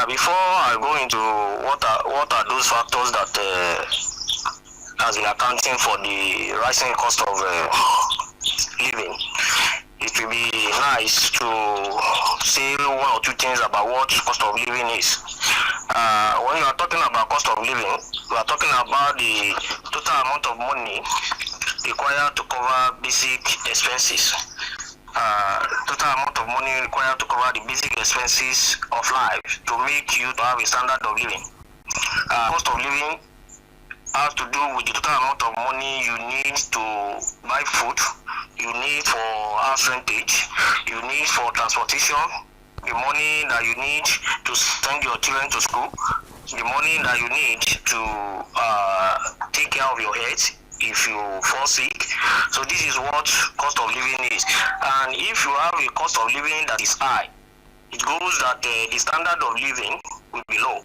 Before I go into what are those factors that has been accounting for the rising cost of living, it will be nice to say one or two things about what cost of living is. When you are talking about cost of living, we are talking about the total amount of money required to cover basic expenses. Total amount of money required to cover the basic expenses of life to make you to have a standard of living. Cost of living has to do with the total amount of money you need to buy food, you need for house rentage, you need for transportation, the money that you need to send your children to school, the money that you need to take care of your health if you fall sick. So this is what cost of living is. And if you have a cost of living that is high, it goes that the standard of living will be low.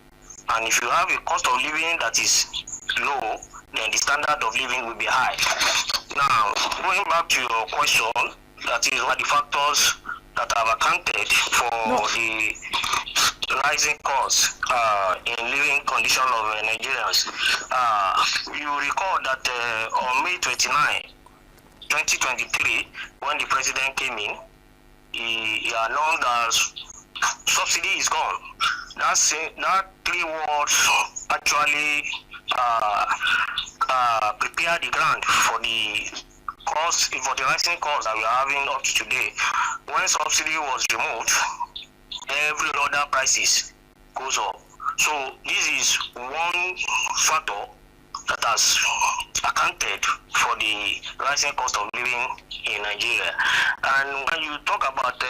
And if you have a cost of living that is low, then the standard of living will be high. Now, going back to your question, that is what the factors that have accounted for the rising costs in living condition of Nigerians. You recall that on May 29, 2023, when the president came in, he announced that subsidy is gone. That 3 words actually prepare the ground for the cost, for the rising costs that we are having up to today. When subsidy was removed, every other prices goes up. So this is one factor that has accounted for the rising cost of living in Nigeria. And when you talk about the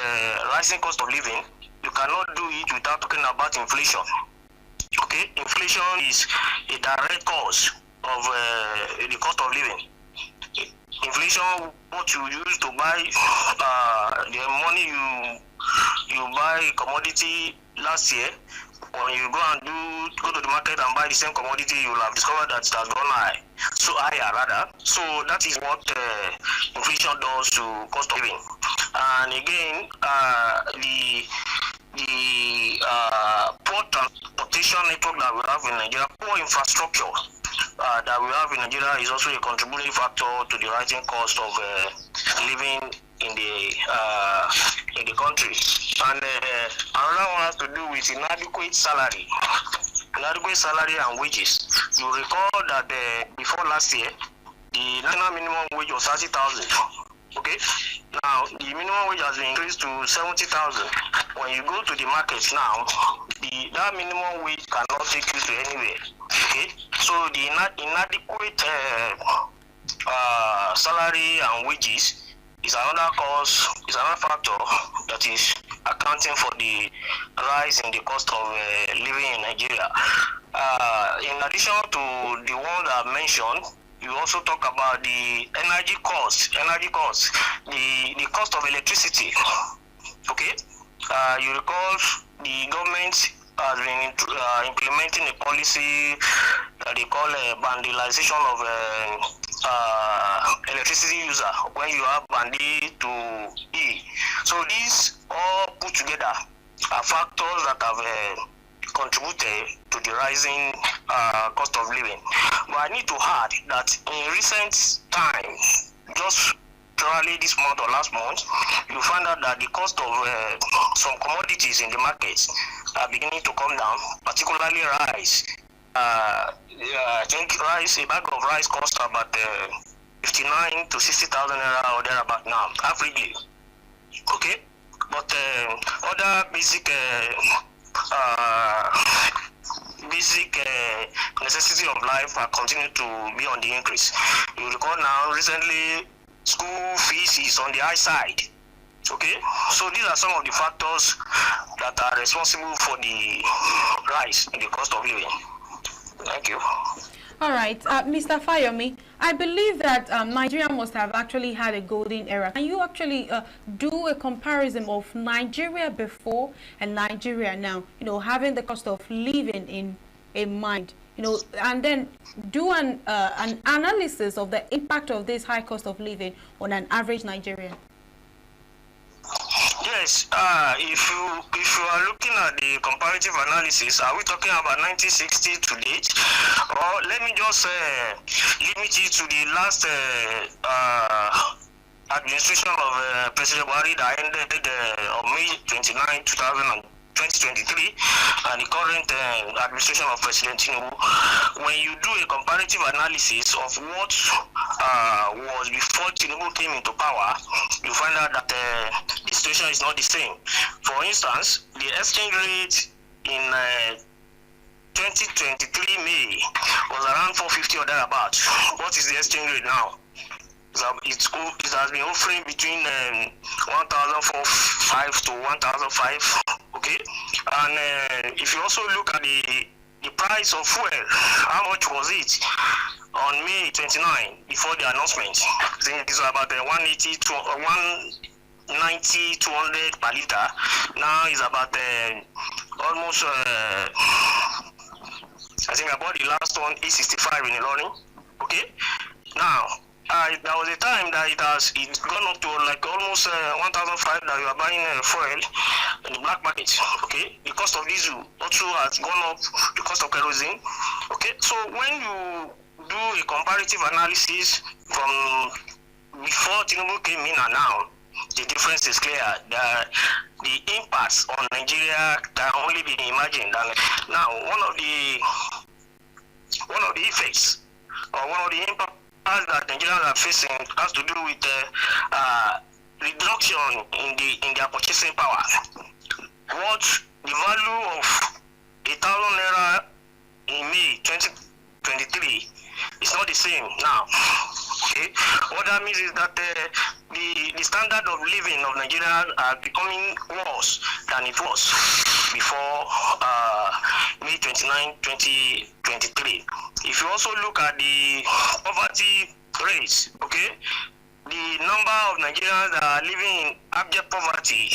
rising cost of living, you cannot do it without talking about inflation. Okay, inflation is a direct cause of the cost of living. Inflation, what you use to buy the money you buy a commodity last year, when you go to the market and buy the same commodity, you will have discovered that it has gone higher. So that is what inflation does to cost of living. And again, the poor transportation network that we have in Nigeria, poor infrastructure that we have in Nigeria is also a contributing factor to the rising cost of living in the country. And another one has to do with inadequate salary and wages. You recall that before last year, the national minimum wage was 30,000. Okay, now the minimum wage has been increased to 70,000. When you go to the markets now, that minimum wage cannot take you to anywhere. Okay, so the inadequate salary and wages is another cause, is another factor that is accounting for the rise in the cost of living in Nigeria. In addition to the one that I mentioned, you also talk about the energy cost, the cost of electricity. Okay, you recall the government has been implementing a policy that they call bandalization of electricity user, when you have band A to E. So these all put together are factors that have contributed to the rising cost of living. But I need to add that in recent times, just probably this month or last month, you find out that the cost of some commodities in the markets are beginning to come down, particularly rice. I think rice, a bag of rice costs about 59 to 60,000 naira or thereabout now, averagely. Okay, but other basic necessity of life are continue to be on the increase. You recall now, recently, school fees is on the high side. Okay, so these are some of the factors that are responsible for the rise in the cost of living. Thank you. All right, Mr. Fayomi, I believe that Nigeria must have actually had a golden era. Can you actually do a comparison of Nigeria before and Nigeria now? You know, having the cost of living in mind. You know, and then do an analysis of the impact of this high cost of living on an average Nigerian. Yeah, Yes, if you are looking at the comparative analysis, are we talking about 1960 to date, or let me just limit it to the last administration of President Buhari that ended on May 29, 2023, and the current administration of President Tinubu. When you do a comparative analysis of what was before Tinubu came into power, you find out that the situation is not the same. For instance, the exchange rate in 2023 May was around 450 or thereabouts. What is the exchange rate now? It has been offering between 1,005 to 1,005. Okay, and if you also look at the price of fuel, how much was it on May 29 before the announcement? I think it's about 180 to 190, 200 per liter. Now it's about almost. I think I bought the last one 865 in Ilorin. Okay, now. There was a time that it's gone up to like almost 1,005 that you are buying fuel in the black market. Okay, the cost of diesel also has gone up, the cost of kerosene. Okay, so when you do a comparative analysis from before Tinubu came in and now, the difference is clear. The impacts on Nigeria can only be imagined. And now one of the effects or one of the impacts that Nigerians are facing has to do with reduction in their purchasing power. What the value of 1,000 naira in May 2023 is not the same now. Okay, what that means is that the standard of living of Nigerians are becoming worse than it was before May 29, 2023. If you also look at the poverty rates, okay, the number of Nigerians that are living in abject poverty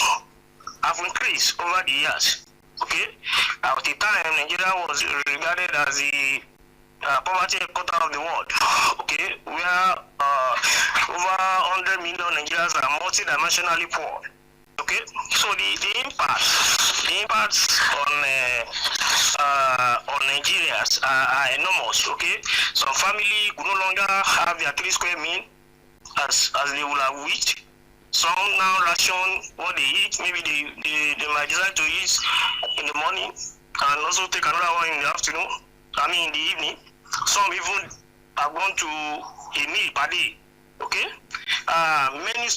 have increased over the years. Okay, at the time Nigeria was regarded as the poverty quarter of the world. Okay, where over 100 million Nigerians are multidimensionally poor. Okay, so the impacts on Nigerians are enormous. Okay, some family could no longer have their 3 square meal as they would have wished. Some now ration what they eat. Maybe they might decide to eat in the morning and also take another one in the afternoon. In the evening. Some even have gone to a meal per day. Okay, many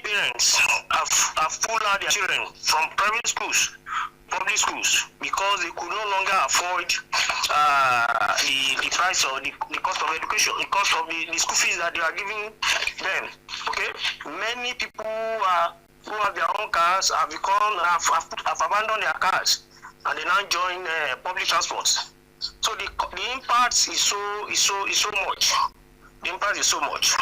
parents have pulled out their children from private schools, public schools, because they could no longer afford the price or the cost of education, the cost of the school fees that they are giving them. Okay, many people who have their own cars have abandoned their cars and they now join public transport. So the impact is so much. The impact is so much.